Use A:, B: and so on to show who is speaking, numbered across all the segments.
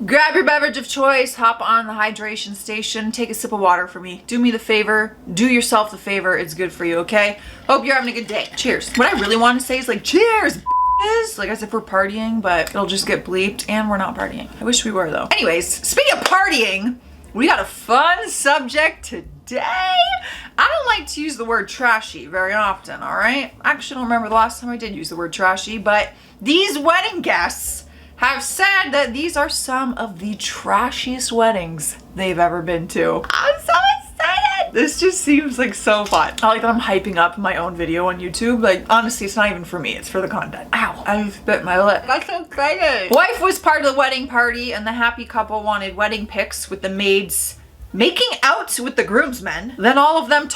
A: Grab your beverage of choice, hop on the hydration station, take a sip of water for me. Do me the favor, do yourself the favor, it's good for you, okay? Hope you're having a good day. Cheers. What I really want to say is like, cheers, bitches! Like as if we're partying, but it'll just get bleeped and we're not partying. I wish we were though. Anyways, speaking of partying, we got a fun subject today. I don't like to use the word trashy very often, all right? I actually don't remember the last time I did use the word trashy, but these wedding guests have said that these are some of the trashiest weddings they've ever been to. I'm so excited! This just seems like so fun. I like that I'm hyping up my own video on YouTube. Like, honestly, it's not even for me, it's for the content. Ow, I just bit my lip. I'm so excited. Wife was part of the wedding party and the happy couple wanted wedding pics with the maids making out with the groomsmen. Then all of them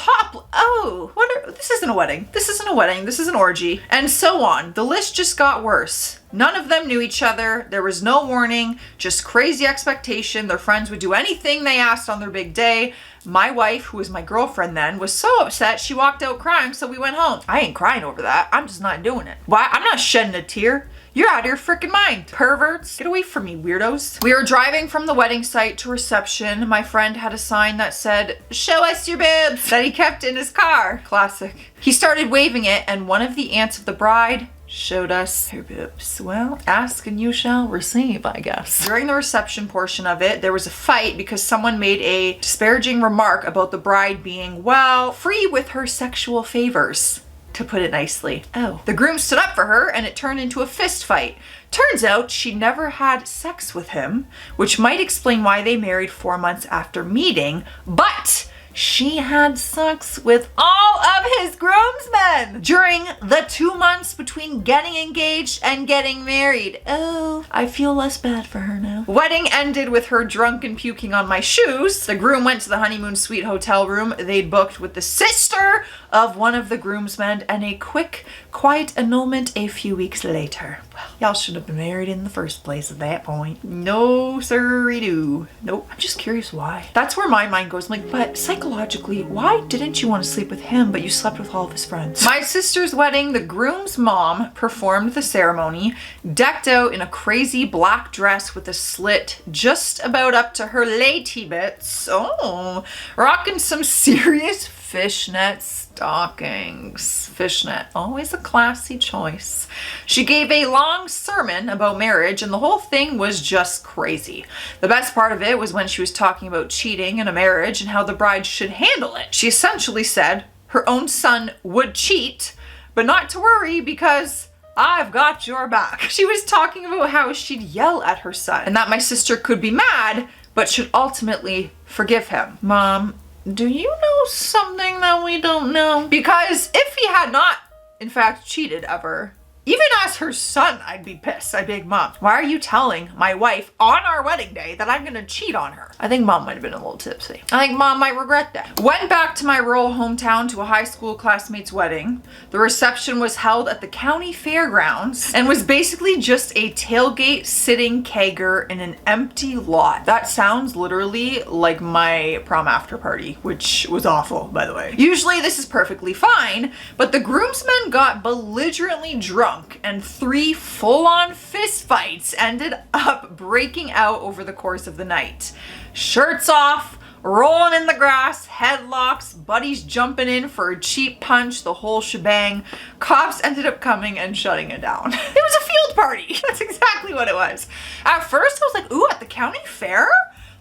A: this isn't a wedding. This isn't a wedding. This is an orgy. And so on. The list just got worse. None of them knew each other. There was no warning, just crazy expectation. Their friends would do anything they asked on their big day. My wife, who was my girlfriend then, was so upset she walked out crying, so we went home. I ain't crying over that. I'm just not doing it. Why? I'm not shedding a tear. You're out of your freaking mind. Perverts. Get away from me, weirdos. We were driving from the wedding site to reception. My friend had a sign that said, "Show us your boobs," that he kept in his car. Classic. He started waving it and one of the aunts of the bride showed us her boobs. Well, ask and you shall receive, I guess. During the reception portion of it, there was a fight because someone made a disparaging remark about the bride being, well, free with her sexual favors, to put it nicely. Oh. The groom stood up for her and it turned into a fist fight. Turns out she never had sex with him, which might explain why they married 4 months after meeting, but she had sex with all of his groomsmen during the 2 months between getting engaged and getting married. Oh, I feel less bad for her now. Wedding ended with her drunk and puking on my shoes. The groom went to the honeymoon suite hotel room they'd booked with the sister of one of the groomsmen and a quick, quiet annulment a few weeks later. Well, y'all should have been married in the first place at that point. No siree-doo. Nope. I'm just curious why. That's where my mind goes. I'm like, but psychologically, why didn't you want to sleep with him, but you slept with all of his friends? My sister's wedding, the groom's mom performed the ceremony, decked out in a crazy black dress with a slit just about up to her lady bits. Oh, rocking some serious fishnet stockings. Fishnet, always a classy choice. She gave a long sermon about marriage and the whole thing was just crazy. The best part of it was when she was talking about cheating in a marriage and how the bride should handle it. She essentially said her own son would cheat, but not to worry because I've got your back. She was talking about how she'd yell at her son and that my sister could be mad, but should ultimately forgive him. Mom, do you know something that we don't know? Because if he had not, in fact, cheated ever, even as her son, I'd be pissed. I'd be like, Mom, why are you telling my wife on our wedding day that I'm gonna cheat on her? I think Mom might have been a little tipsy. I think Mom might regret that. Went back to my rural hometown to a high school classmate's wedding. The reception was held at the county fairgrounds and was basically just a tailgate sitting kegger in an empty lot. That sounds literally like my prom after party, which was awful, by the way. Usually this is perfectly fine, but the groomsmen got belligerently drunk and 3 full-on fist fights ended up breaking out over the course of the night. Shirts off, rolling in the grass, headlocks, buddies jumping in for a cheap punch, the whole shebang. Cops ended up coming and shutting it down. It was a field party. That's exactly what it was. At first I was like, ooh, at the county fair?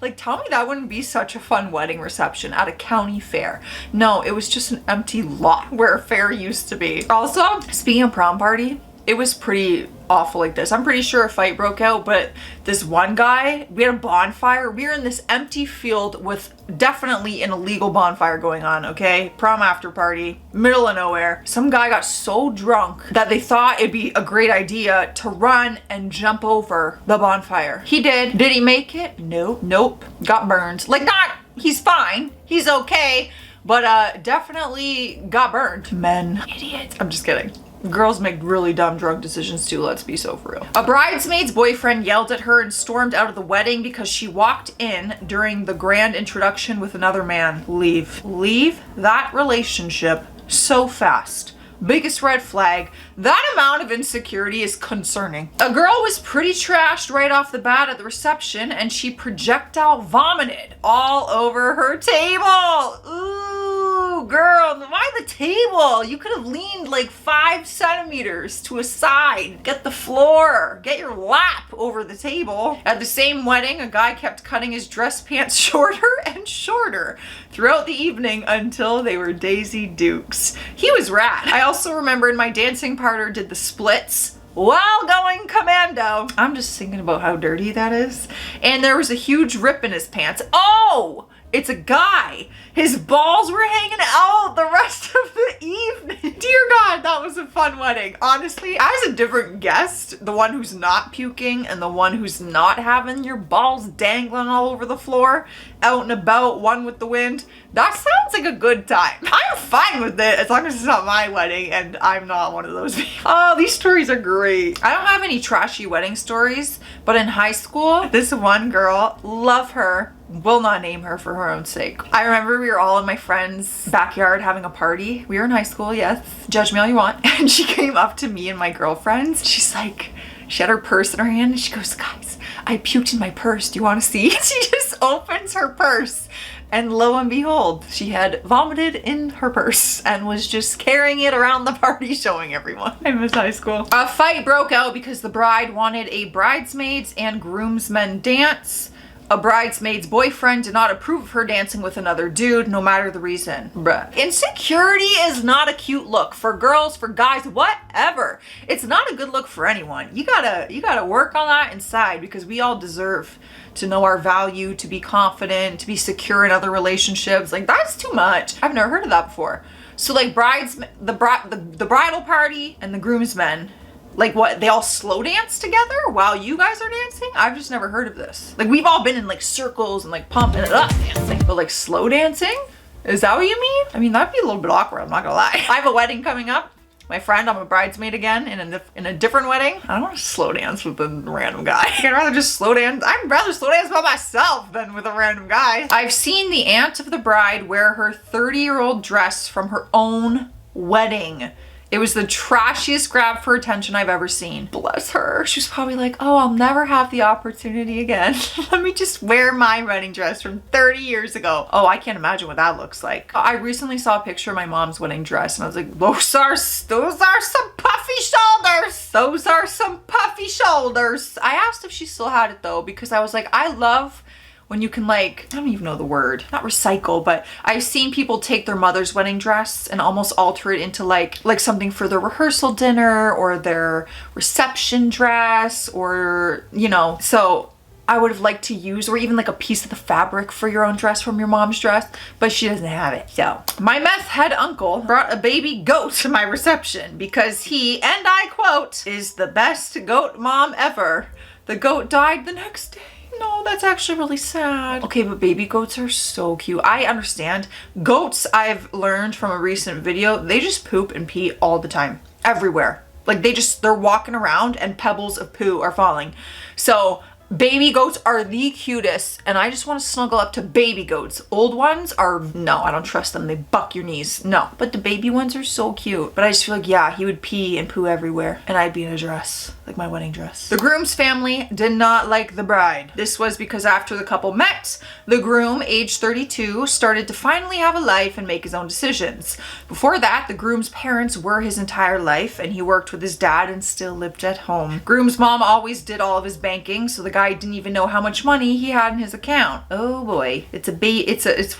A: Like, tell me that wouldn't be such a fun wedding reception at a county fair. No, it was just an empty lot where a fair used to be. Also, speaking of prom party, it was pretty awful like this. I'm pretty sure a fight broke out, but this one guy, we had a bonfire. We were in this empty field with definitely an illegal bonfire going on, okay? Prom after party, middle of nowhere. Some guy got so drunk that they thought it'd be a great idea to run and jump over the bonfire. He did. Did he make it? Nope. Nope. Got burned. Like, not, he's fine. He's okay. But definitely got burned. Men. Idiots. I'm just kidding. Girls make really dumb drug decisions too, let's be so for real. A bridesmaid's boyfriend yelled at her and stormed out of the wedding because she walked in during the grand introduction with another man. Leave. Leave that relationship so fast. Biggest red flag. That amount of insecurity is concerning. A girl was pretty trashed right off the bat at the reception, and she projectile vomited all over her table. Ooh, girl, why the table? You could have leaned like 5 centimeters to a side. Get the floor. Get your lap over the table. At the same wedding, a guy kept cutting his dress pants shorter and shorter throughout the evening until they were Daisy Dukes. He was rad. I also remembered my dancing partner did the splits while going commando. I'm just thinking about how dirty that is. And there was a huge rip in his pants. Oh! It's a guy. His balls were hanging out the rest of the evening. Dear God, that was a fun wedding. Honestly, as a different guest, the one who's not puking and the one who's not having your balls dangling all over the floor, out and about, one with the wind, that sounds like a good time. I'm fine with it as long as it's not my wedding and I'm not one of those people. Oh, these stories are great. I don't have any trashy wedding stories, but in high school, this one girl, love her, will not name her for her own sake. I remember we were all in my friend's backyard having a party. We were in high school, yes. Judge me all you want. And she came up to me and my girlfriends. She's like, she had her purse in her hand and she goes, guys, I puked in my purse. Do you want to see? She just opens her purse. And lo and behold, she had vomited in her purse and was just carrying it around the party showing everyone. I miss high school. A fight broke out because the bride wanted a bridesmaids and groomsmen dance. A bridesmaid's boyfriend did not approve of her dancing with another dude, no matter the reason. Bruh. Insecurity is not a cute look for girls, for guys, whatever. It's not a good look for anyone. You gotta work on that inside because we all deserve to know our value, to be confident, to be secure in other relationships. Like, that's too much. I've never heard of that before. So like the bridal party and the groomsmen, like what, they all slow dance together while you guys are dancing? I've just never heard of this. Like, we've all been in like circles and like pumping it up dancing, but like slow dancing? Is that what you mean? I mean, that'd be a little bit awkward, I'm not gonna lie. I have a wedding coming up. My friend, I'm a bridesmaid again in a different wedding. I don't want to slow dance with a random guy. I'd rather just slow dance. I'd rather slow dance by myself than with a random guy. I've seen the aunt of the bride wear her 30-year-old dress from her own wedding. It was the trashiest grab for attention I've ever seen. Bless her. She was probably like, oh, I'll never have the opportunity again. Let me just wear my wedding dress from 30 years ago. Oh, I can't imagine what that looks like. I recently saw a picture of my mom's wedding dress and I was like, those are some puffy shoulders. Those are some puffy shoulders. I asked if she still had it though, because I was like, I love when you can, like, I don't even know the word, not recycle, but I've seen people take their mother's wedding dress and almost alter it into like something for their rehearsal dinner or their reception dress, or, you know, so I would have liked to use, or even like a piece of the fabric for your own dress from your mom's dress, but she doesn't have it. So my meth head uncle brought a baby goat to my reception because he, and I quote, is the best goat mom ever. The goat died the next day. No, that's actually really sad. Okay, but baby goats are so cute. I understand. Goats, I've learned from a recent video, they just poop and pee all the time. Everywhere. Like they're walking around and pebbles of poo are falling. So baby goats are the cutest, and I just want to snuggle up to baby goats. Old ones are, no, I don't trust them. They buck your knees. No, but the baby ones are so cute. But I just feel like, yeah, he would pee and poo everywhere, and I'd be in a dress, like my wedding dress. The groom's family did not like the bride. This was because after the couple met, the groom, age 32, started to finally have a life and make his own decisions. Before that, the groom's parents were his entire life, and he worked with his dad and still lived at home. Groom's mom always did all of his banking, so the guy didn't even know how much money he had in his account. Oh boy. It's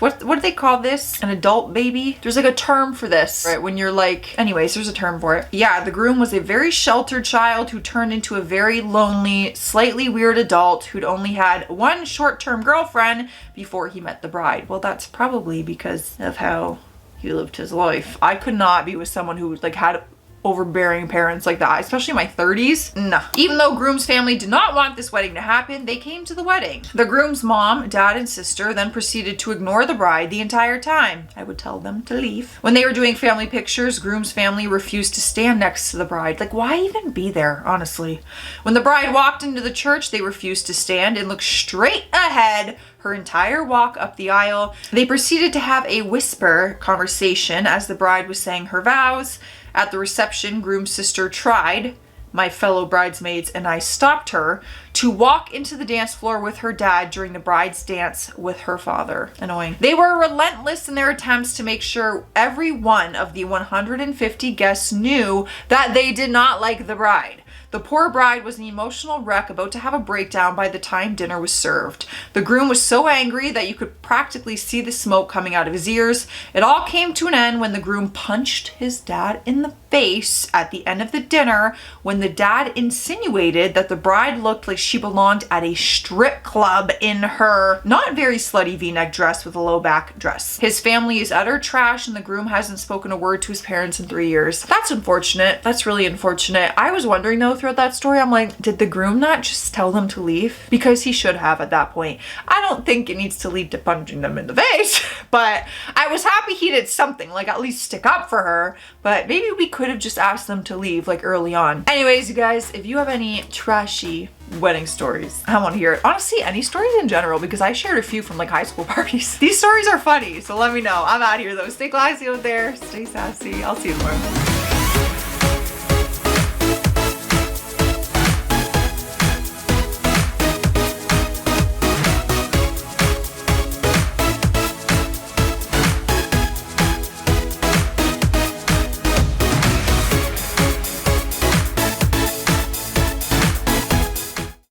A: what do they call this? An adult baby? There's like a term for this, right? When you're like, anyways, there's a term for it. Yeah, the groom was a very sheltered child who turned into a very lonely, slightly weird adult who'd only had one short-term girlfriend before he met the bride. Well, that's probably because of how he lived his life. I could not be with someone who like had overbearing parents like that, especially in my 30s. Nah. Even though groom's family did not want this wedding to happen, they came to the wedding. The groom's mom, dad, and sister then proceeded to ignore the bride the entire time. I would tell them to leave. When they were doing family pictures, groom's family refused to stand next to the bride. Like, why even be there, honestly? When the bride walked into the church, they refused to stand and looked straight ahead her entire walk up the aisle. They proceeded to have a whisper conversation as the bride was saying her vows. At the reception, groom's sister tried, my fellow bridesmaids and I stopped her, to walk into the dance floor with her dad during the bride's dance with her father. Annoying. They were relentless in their attempts to make sure every one of the 150 guests knew that they did not like the bride. The poor bride was an emotional wreck about to have a breakdown by the time dinner was served. The groom was so angry that you could practically see the smoke coming out of his ears. It all came to an end when the groom punched his dad in the face at the end of the dinner, when the dad insinuated that the bride looked like she belonged at a strip club in her not very slutty v-neck dress with a low back dress. His family is utter trash and the groom hasn't spoken a word to his parents in 3 years. That's unfortunate. That's really unfortunate. I was wondering though throughout that story, I'm like, did the groom not just tell them to leave? Because he should have at that point. I don't think it needs to lead to punching them in the face, but I was happy he did something, like at least stick up for her, but maybe we could have just asked them to leave like early on. Anyways, you guys, if you have any trashy wedding stories, I want to hear it. Honestly, any stories in general, because I shared a few from like high school parties. These stories are funny, so let me know. I'm out here though. Stay classy out there. Stay sassy. I'll see you tomorrow.